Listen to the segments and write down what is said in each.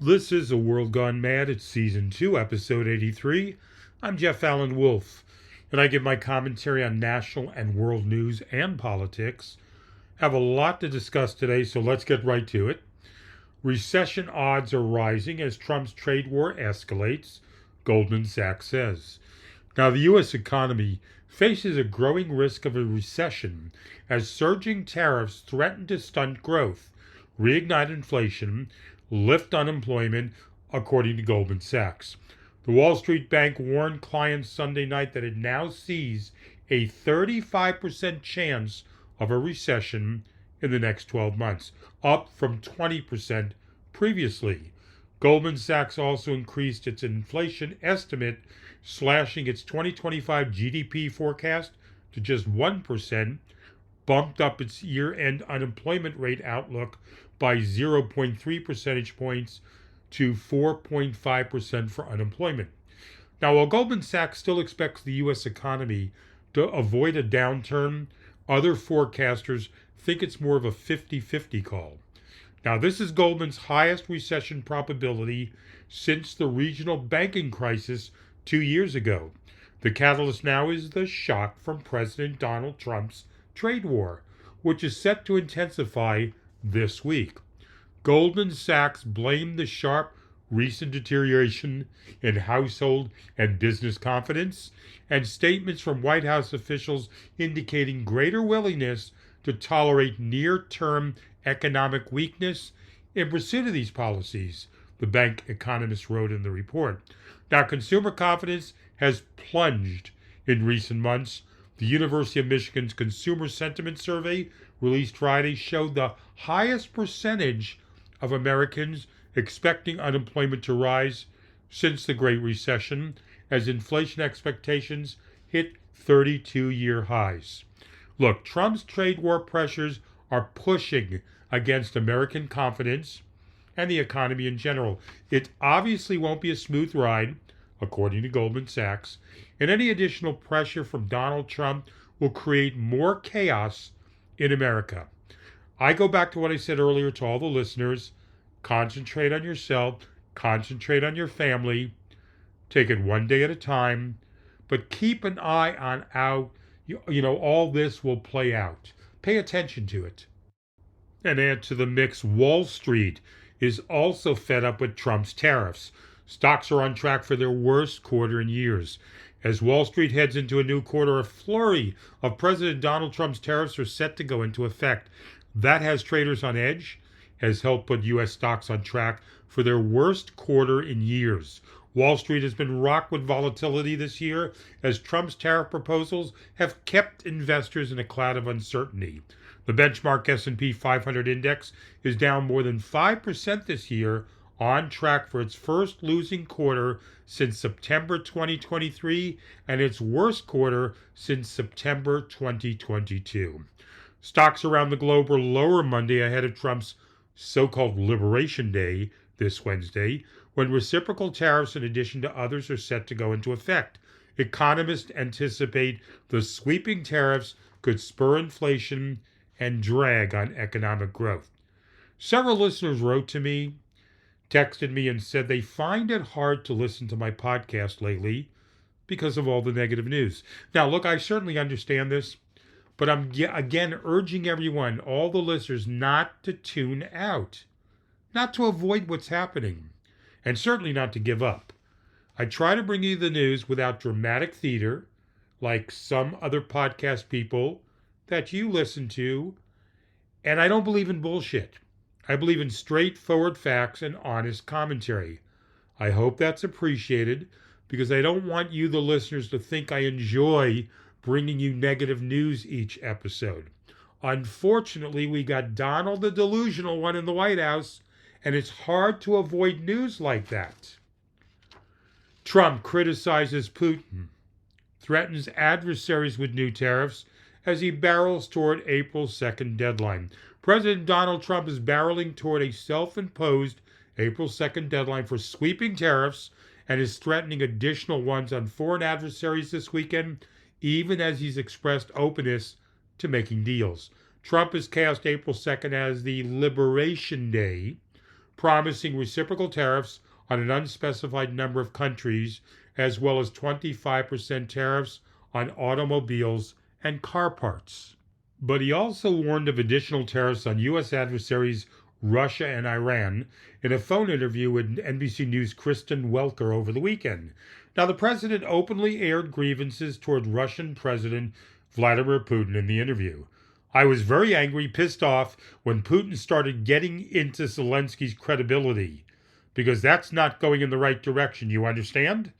This is A World Gone Mad. It's Season 2, Episode 83. I'm Jeff Allen Wolfe, and I give my commentary on national and world news and politics. I have a lot to discuss today, so let's get right to it. Recession odds are rising as Trump's trade war escalates, Goldman Sachs says. Now, the U.S. economy faces a growing risk of a recession as surging tariffs threaten to stunt growth, reignite inflation, lift unemployment, according to Goldman Sachs. The Wall Street Bank warned clients Sunday night that it now sees a 35% chance of a recession in the next 12 months, up from 20% previously. Goldman Sachs also increased its inflation estimate, slashing its 2025 GDP forecast to just 1%, bumped up its year-end unemployment rate outlook by 0.3 percentage points to 4.5% for unemployment. Now, while Goldman Sachs still expects the U.S. economy to avoid a downturn, other forecasters think it's more of a 50-50 call. Now, this is Goldman's highest recession probability since the regional banking crisis 2 years ago. The catalyst now is the shock from President Donald Trump's trade war, which is set to intensify this week. Goldman Sachs blamed the sharp recent deterioration in household and business confidence, and statements from White House officials indicating greater willingness to tolerate near-term economic weakness in pursuit of these policies, the bank economist wrote in the report. Now, consumer confidence has plunged in recent months. The University of Michigan's Consumer Sentiment Survey, released Friday, showed the highest percentage of Americans expecting unemployment to rise since the Great Recession, as inflation expectations hit 32-year highs. Look, Trump's trade war pressures are pushing against American confidence and the economy in general. It obviously won't be a smooth ride, according to Goldman Sachs, and any additional pressure from Donald Trump will create more chaos in America. I go back to what I said earlier to all the listeners. Concentrate on yourself, concentrate on your family, take it one day at a time, but keep an eye on how all this will play out. Pay attention to it. And add to the mix, Wall Street is also fed up with Trump's tariffs. Stocks are on track for their worst quarter in years. As Wall Street heads into a new quarter, a flurry of President Donald Trump's tariffs are set to go into effect. That has traders on edge, has helped put U.S. stocks on track for their worst quarter in years. Wall Street has been rocked with volatility this year as Trump's tariff proposals have kept investors in a cloud of uncertainty. The benchmark S&P 500 index is down more than 5% this year, on track for its first losing quarter since September 2023 and its worst quarter since September 2022. Stocks around the globe were lower Monday ahead of Trump's so-called Liberation Day this Wednesday, when reciprocal tariffs in addition to others are set to go into effect. Economists anticipate the sweeping tariffs could spur inflation and drag on economic growth. Several listeners wrote to me, texted me, and said they find it hard to listen to my podcast lately because of all the negative news. Now, look, I certainly understand this, but I'm again urging everyone, all the listeners, not to tune out, not to avoid what's happening, and certainly not to give up. I try to bring you the news without dramatic theater, like some other podcast people that you listen to, and I don't believe in bullshit. I believe in straightforward facts and honest commentary. I hope that's appreciated, because I don't want you, the listeners, to think I enjoy bringing you negative news each episode. Unfortunately, we got Donald the delusional one in the White House, and it's hard to avoid news like that. Trump criticizes Putin, threatens adversaries with new tariffs as he barrels toward April 2nd deadline. President Donald Trump is barreling toward a self-imposed April 2nd deadline for sweeping tariffs and is threatening additional ones on foreign adversaries this weekend, even as he's expressed openness to making deals. Trump has cast April 2nd as the Liberation Day promising reciprocal tariffs on an unspecified number of countries, as well as 25% tariffs on automobiles and car parts. But he also warned of additional tariffs on U.S. adversaries Russia and Iran in a phone interview with NBC News' Kristen Welker over the weekend. Now, the president openly aired grievances toward Russian President Vladimir Putin in the interview. I was very angry, pissed off when Putin started getting into Zelensky's credibility, because that's not going in the right direction, you understand?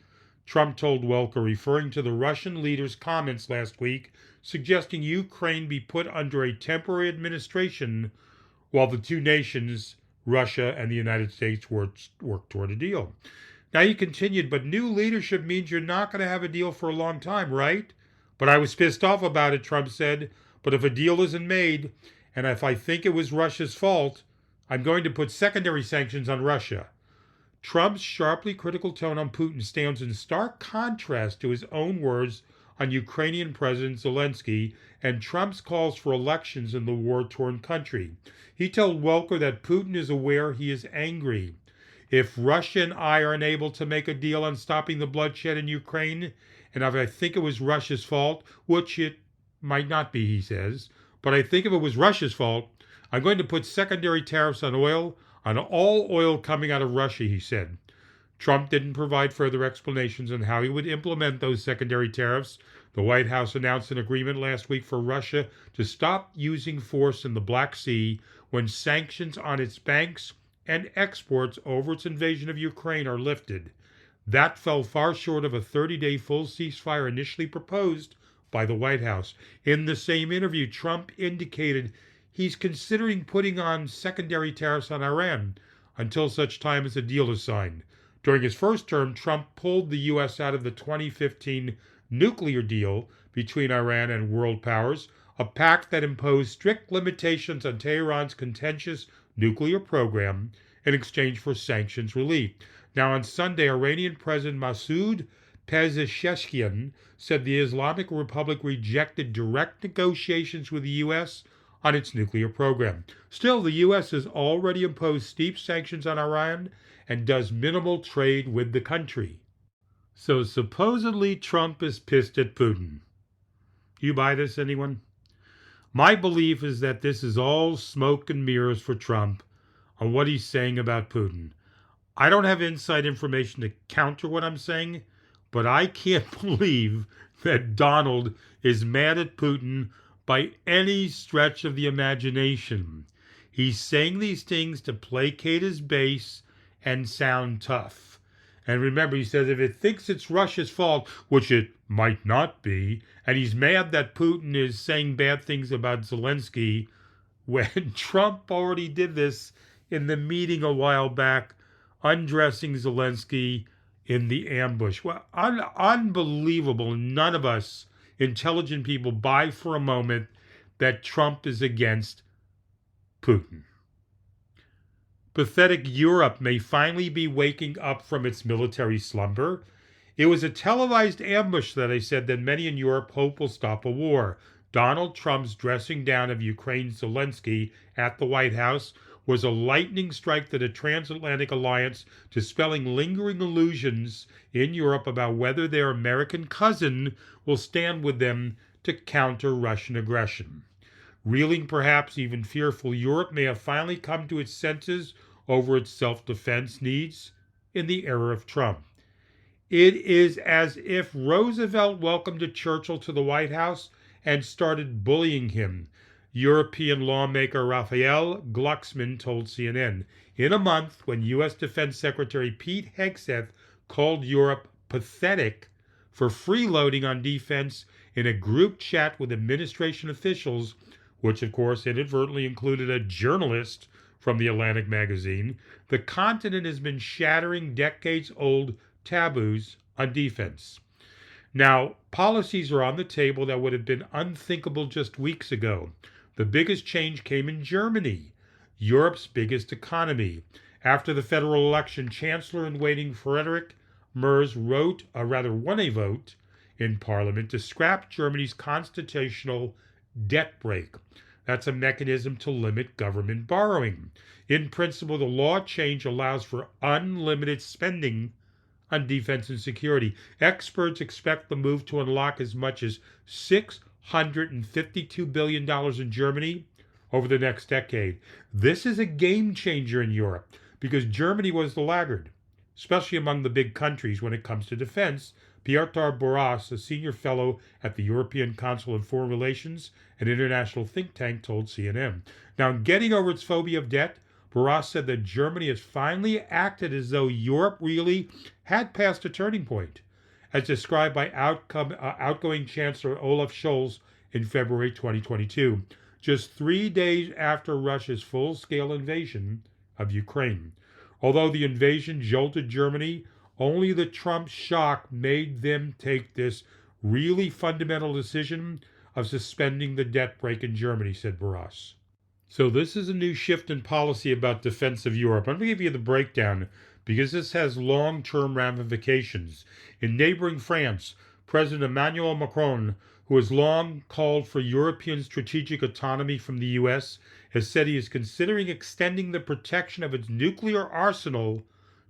Trump told Welker, referring to the Russian leader's comments last week, suggesting Ukraine be put under a temporary administration while the two nations, Russia and the United States, work toward a deal. Now he continued, but new leadership means you're not going to have a deal for a long time, right? But I was pissed off about it, Trump said. But if a deal isn't made, and if I think it was Russia's fault, I'm going to put secondary sanctions on Russia. Trump's sharply critical tone on Putin stands in stark contrast to his own words on Ukrainian President Zelensky and Trump's calls for elections in the war-torn country. He told Welker that Putin is aware he is angry. If Russia and I are unable to make a deal on stopping the bloodshed in Ukraine, and if I think it was Russia's fault, which it might not be, he says, but I think if it was Russia's fault, I'm going to put secondary tariffs on oil, on all oil coming out of Russia, he said. Trump didn't provide further explanations on how he would implement those secondary tariffs. The White House announced an agreement last week for Russia to stop using force in the Black Sea when sanctions on its banks and exports over its invasion of Ukraine are lifted. That fell far short of a 30-day full ceasefire initially proposed by the White House. In the same interview, Trump indicated he's considering putting on secondary tariffs on Iran until such time as a deal is signed. During his first term, Trump pulled the U.S. out of the 2015 nuclear deal between Iran and world powers, a pact that imposed strict limitations on Tehran's contentious nuclear program in exchange for sanctions relief. Now, on Sunday, Iranian President Masoud Pezeshkian said the Islamic Republic rejected direct negotiations with the U.S. on its nuclear program. Still, the U.S. has already imposed steep sanctions on Iran and does minimal trade with the country. So supposedly Trump is pissed at Putin. You buy this, anyone? My belief is that this is all smoke and mirrors for Trump on what he's saying about Putin. I don't have inside information to counter what I'm saying, but I can't believe that Donald is mad at Putin by any stretch of the imagination. He's saying these things to placate his base and sound tough. And remember, he says if it thinks it's Russia's fault, which it might not be, and he's mad that Putin is saying bad things about Zelensky, when Trump already did this in the meeting a while back, undressing Zelensky in the ambush. Well, unbelievable. None of us intelligent people buy for a moment that Trump is against Putin. Pathetic Europe may finally be waking up from its military slumber. It was a televised ambush that I said that many in Europe hope will stop a war. Donald Trump's dressing down of Ukraine's Zelensky at the White House was a lightning strike to the transatlantic alliance, dispelling lingering illusions in Europe about whether their American cousin will stand with them to counter Russian aggression. Reeling, perhaps even fearful, Europe may have finally come to its senses over its self-defense needs in the era of Trump. It is as if Roosevelt welcomed Churchill to the White House and started bullying him, European lawmaker Raphael Glucksmann told CNN. In a month, when U.S. Defense Secretary Pete Hegseth called Europe pathetic for freeloading on defense in a group chat with administration officials, which of course inadvertently included a journalist from the Atlantic magazine, the continent has been shattering decades-old taboos on defense. Now, policies are on the table that would have been unthinkable just weeks ago. The biggest change came in Germany, Europe's biggest economy. After the federal election, Chancellor-in-waiting Friedrich Merz won a vote in Parliament to scrap Germany's constitutional debt brake. That's a mechanism to limit government borrowing. In principle, the law change allows for unlimited spending on defense and security. Experts expect the move to unlock as much as $652 billion in Germany over the next decade. This is a game changer in Europe because Germany was the laggard, especially among the big countries when it comes to defense. Piotr Boras, a senior fellow at the European Council on Foreign Relations, an international think tank, told CNN. Now, in getting over its phobia of debt, Boras said that Germany has finally acted as though Europe really had passed a turning point, as described by outgoing Chancellor Olaf Scholz in February 2022, just 3 days after Russia's full-scale invasion of Ukraine. Although the invasion jolted Germany, only the Trump shock made them take this really fundamental decision of suspending the debt brake in Germany, said Boras. So this is a new shift in policy about defense of Europe. I'm going to give you the breakdown because this has long-term ramifications. In neighboring France, President Emmanuel Macron, who has long called for European strategic autonomy from the U.S., has said he is considering extending the protection of its nuclear arsenal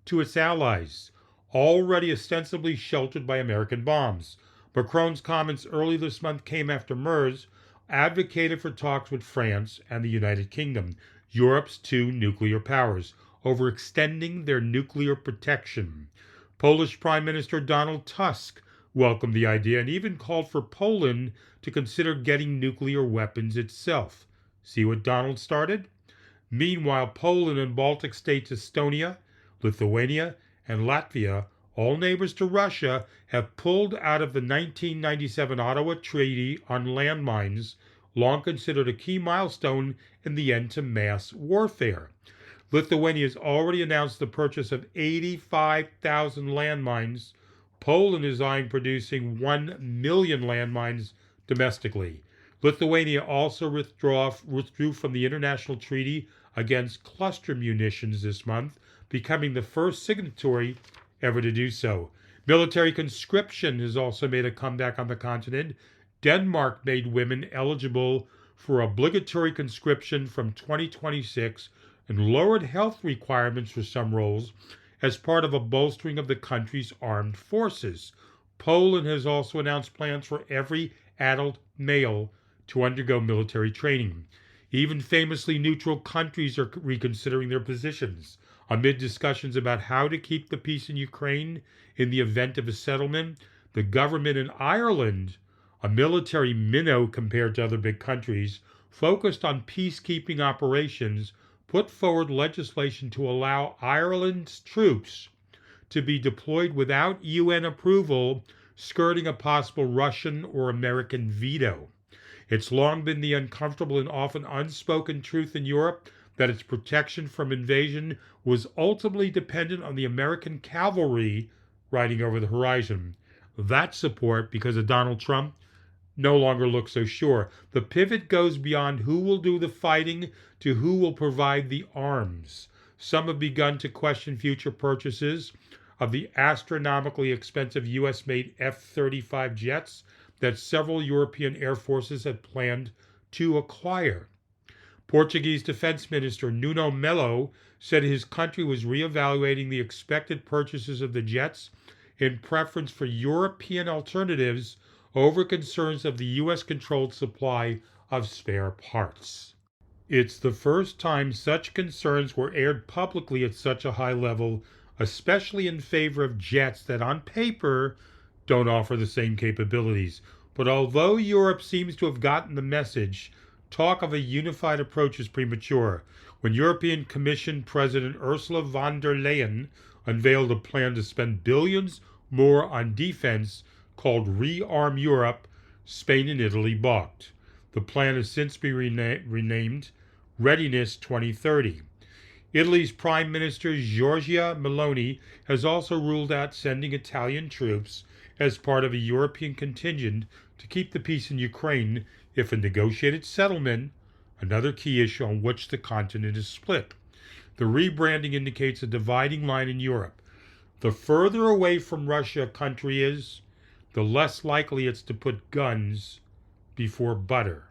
to its allies, already ostensibly sheltered by American bombs. Macron's comments early this month came after Merz advocated for talks with France and the United Kingdom, Europe's two nuclear powers, over extending their nuclear protection. Polish Prime Minister Donald Tusk welcomed the idea and even called for Poland to consider getting nuclear weapons itself. See what Donald started? Meanwhile, Poland and Baltic states Estonia, Lithuania, and Latvia, all neighbors to Russia, have pulled out of the 1997 Ottawa Treaty on landmines, long considered a key milestone in the end to mass warfare. Lithuania has already announced the purchase of 85,000 landmines. Poland is eyeing producing 1 million landmines domestically. Lithuania also withdrew from the international treaty against cluster munitions this month, becoming the first signatory ever to do so. Military conscription has also made a comeback on the continent. Denmark made women eligible for obligatory conscription from 2026 and lowered health requirements for some roles as part of a bolstering of the country's armed forces. Poland has also announced plans for every adult male to undergo military training. Even famously neutral countries are reconsidering their positions. Amid discussions about how to keep the peace in Ukraine in the event of a settlement, the government in Ireland, a military minnow compared to other big countries, focused on peacekeeping operations, put forward legislation to allow Ireland's troops to be deployed without UN approval, skirting a possible Russian or American veto. It's long been the uncomfortable and often unspoken truth in Europe that its protection from invasion was ultimately dependent on the American cavalry riding over the horizon. That support, because of Donald Trump, no longer looks so sure. The pivot goes beyond who will do the fighting to who will provide the arms. Some have begun to question future purchases of the astronomically expensive U.S.-made F-35 jets that several European air forces had planned to acquire. Portuguese Defense Minister Nuno Melo said his country was reevaluating the expected purchases of the jets in preference for European alternatives over concerns of the U.S.-controlled supply of spare parts. It's the first time such concerns were aired publicly at such a high level, especially in favor of jets that on paper don't offer the same capabilities. But although Europe seems to have gotten the message, talk of a unified approach is premature. When European Commission President Ursula von der Leyen unveiled a plan to spend billions more on defense called Rearm Europe, Spain and Italy balked. The plan has since been renamed Readiness 2030. Italy's Prime Minister Giorgia Meloni has also ruled out sending Italian troops as part of a European contingent to keep the peace in Ukraine if a negotiated settlement, another key issue on which the continent is split. The rebranding indicates a dividing line in Europe. The further away from Russia a country is, the less likely it's to put guns before butter.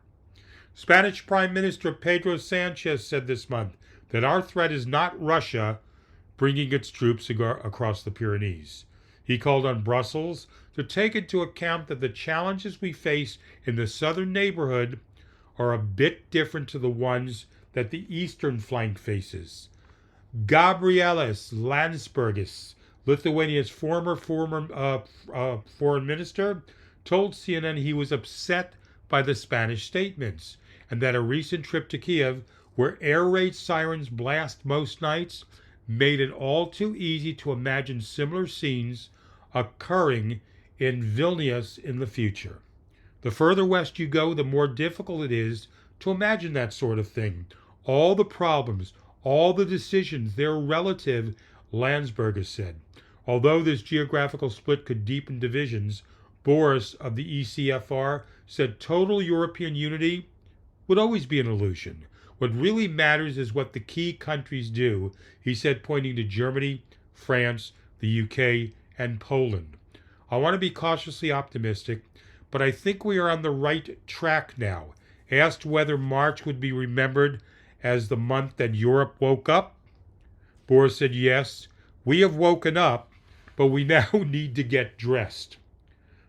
Spanish Prime Minister Pedro Sanchez said this month that our threat is not Russia bringing its troops across the Pyrenees. He called on Brussels to take into account that the challenges we face in the southern neighborhood are a bit different to the ones that the eastern flank faces. Gabrielis Landsbergis, Lithuania's former foreign minister, told CNN he was upset by the Spanish statements and that a recent trip to Kiev, where air raid sirens blast most nights, made it all too easy to imagine similar scenes occurring in Vilnius in the future. The further west you go, the more difficult it is to imagine that sort of thing. All the problems, all the decisions, they're relative, Landsbergis said. Although this geographical split could deepen divisions, Boris of the ECFR said total European unity would always be an illusion. What really matters is what the key countries do, he said, pointing to Germany, France, the UK, and Poland. I want to be cautiously optimistic, but I think we are on the right track now. Asked whether March would be remembered as the month that Europe woke up, Boris said, yes, we have woken up, but we now need to get dressed.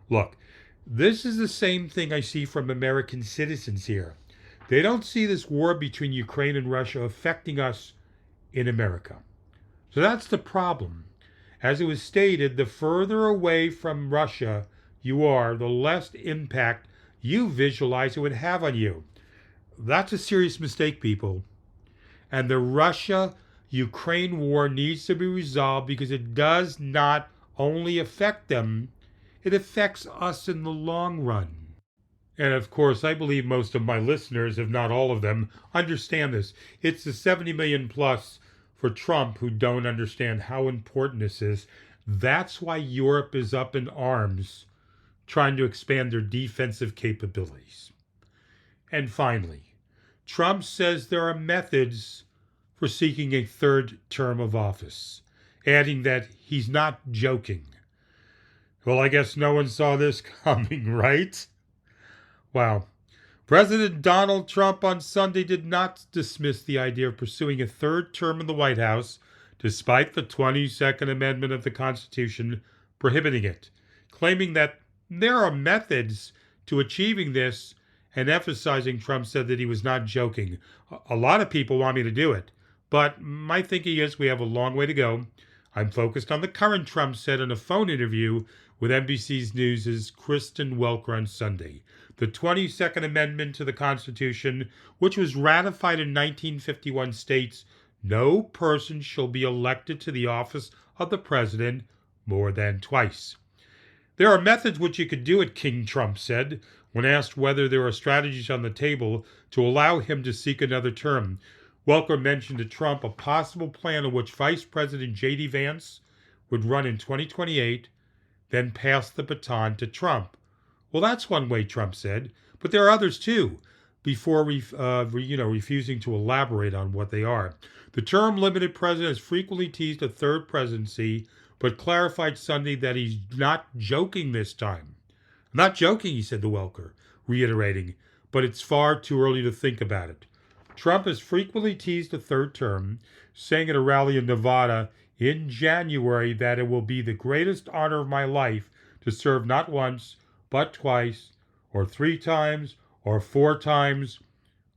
Look, this is the same thing I see from American citizens here. They don't see this war between Ukraine and Russia affecting us in America. So that's the problem. As it was stated, the further away from Russia you are, the less impact you visualize it would have on you. That's a serious mistake, people. And the Russia-Ukraine war needs to be resolved because it does not only affect them, it affects us in the long run. And of course, I believe most of my listeners, if not all of them, understand this. It's the 70 million plus for Trump who don't understand how important this is. That's why Europe is up in arms, trying to expand their defensive capabilities. And finally, Trump says there are methods for seeking a third term of office, adding that he's not joking. Well, I guess no one saw this coming, right? Wow. President Donald Trump on Sunday did not dismiss the idea of pursuing a third term in the White House, despite the 22nd Amendment of the Constitution prohibiting it, claiming that there are methods to achieving this, and emphasizing Trump said that he was not joking. A lot of people want me to do it, but my thinking is we have a long way to go. I'm focused on the current, Trump said in a phone interview with NBC News' Kristen Welker on Sunday. The 22nd Amendment to the Constitution, which was ratified in 1951, states no person shall be elected to the office of the president more than twice. There are methods which you could do it, King Trump said, when asked whether there are strategies on the table to allow him to seek another term. Welker mentioned to Trump a possible plan in which Vice President J.D. Vance would run in 2028, then pass the baton to Trump. Well, that's one way, Trump said, but there are others too, before refusing to elaborate on what they are. The term-limited president has frequently teased a third presidency, but clarified Sunday that he's not joking this time. I'm not joking, he said to Welker, reiterating, but it's far too early to think about it. Trump has frequently teased a third term, saying at a rally in Nevada in January that it will be the greatest honor of my life to serve not once, but twice, or 3 times, or 4 times,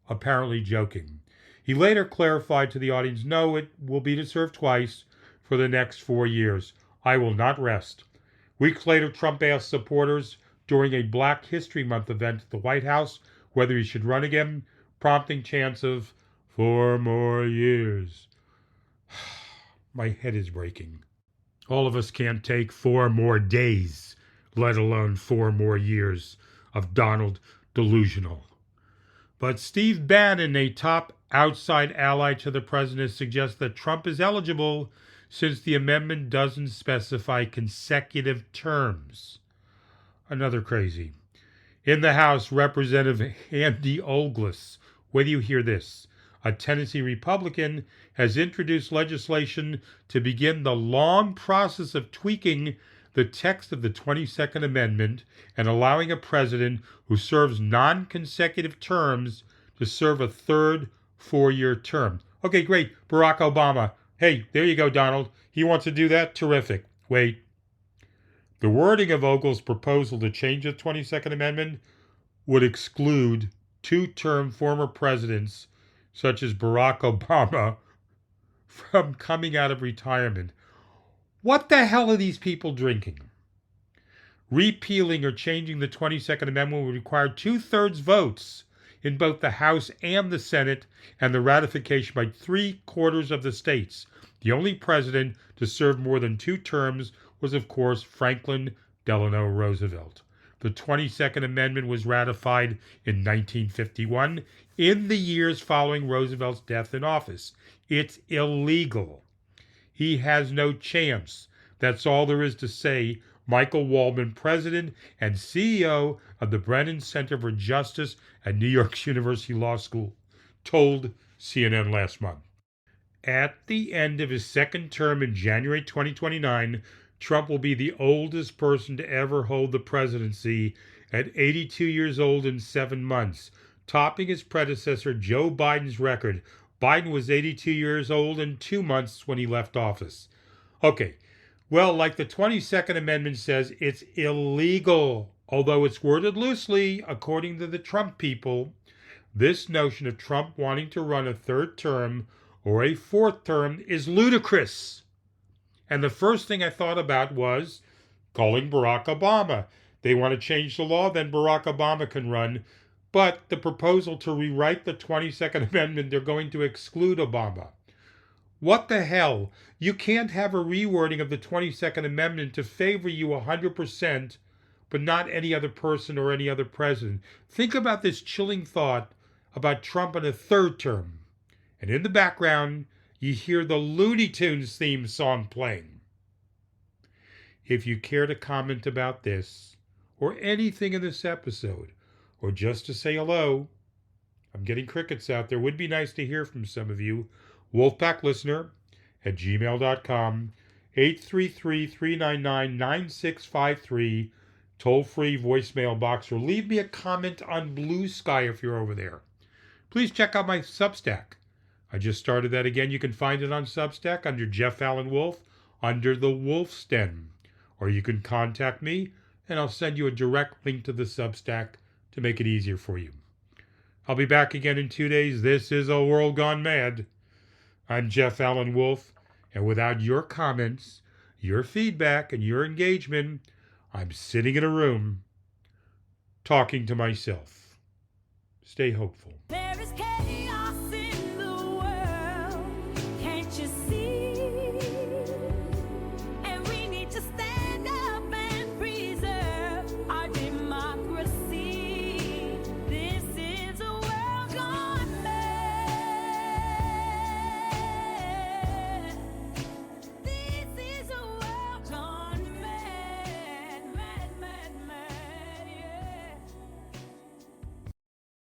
apparently joking. He later clarified to the audience, no, it will be to serve twice for the next 4 years. I will not rest. Weeks later, Trump asked supporters during a Black History Month event at the White House whether he should run again, prompting chants of 4 more years. My head is breaking. All of us can't take 4 more days, let alone 4 more years of Donald delusional. But Steve Bannon, a top outside ally to the president, suggests that Trump is eligible since the amendment doesn't specify consecutive terms. Another crazy. In the House, Representative Andy Ogles, wait till you hear this, a Tennessee Republican, has introduced legislation to begin the long process of tweaking the text of the 22nd Amendment and allowing a president who serves non-consecutive terms to serve a third 4-year term. Okay, great. Barack Obama. Hey, there you go, Donald. He wants to do that? Terrific. Wait. The wording of Ogle's proposal to change the 22nd Amendment would exclude two-term former presidents such as Barack Obama from coming out of retirement. What the hell are these people drinking? Repealing or changing the 22nd Amendment would require two-thirds votes in both the House and the Senate and the ratification by 3/4 of the states. The only president to serve more than 2 terms was, of course, Franklin Delano Roosevelt. The 22nd Amendment was ratified in 1951, in the years following Roosevelt's death in office. It's illegal. He has no chance. That's all there is to say. Michael Waldman, president and CEO of the Brennan Center for Justice at New York's University Law School, told CNN last month. At the end of his second term in January 2029, Trump will be the oldest person to ever hold the presidency at 82 years old and 7 months, topping his predecessor Joe Biden's record. Biden was 82 years old and 2 months when he left office. Okay, well, like the 22nd Amendment says, it's illegal. Although it's worded loosely, according to the Trump people, this notion of Trump wanting to run a third term or a fourth term is ludicrous. And the first thing I thought about was calling Barack Obama. They want to change the law, then Barack Obama can run. But the proposal to rewrite the 22nd Amendment, they're going to exclude Obama. What the hell? You can't have a rewording of the 22nd Amendment to favor you 100%, but not any other person or any other president. Think about this chilling thought about Trump in a third term. And in the background, you hear the Looney Tunes theme song playing. If you care to comment about this, or anything in this episode, or just to say hello, I'm getting crickets out there. Would be nice to hear from some of you. wolfpacklistener@gmail.com, 833-399-9653, toll-free voicemail box, or leave me a comment on Blue Sky if you're over there. Please check out my Substack. I just started that again. You can find it on Substack under Jeff Allen Wolf, under the Wolf's Den. Or you can contact me, and I'll send you a direct link to the Substack to make it easier for you. I'll be back again in 2 days. This is A World Gone Mad. I'm Jeff Allen Wolf, and without your comments, your feedback, and your engagement, I'm sitting in a room talking to myself. Stay hopeful.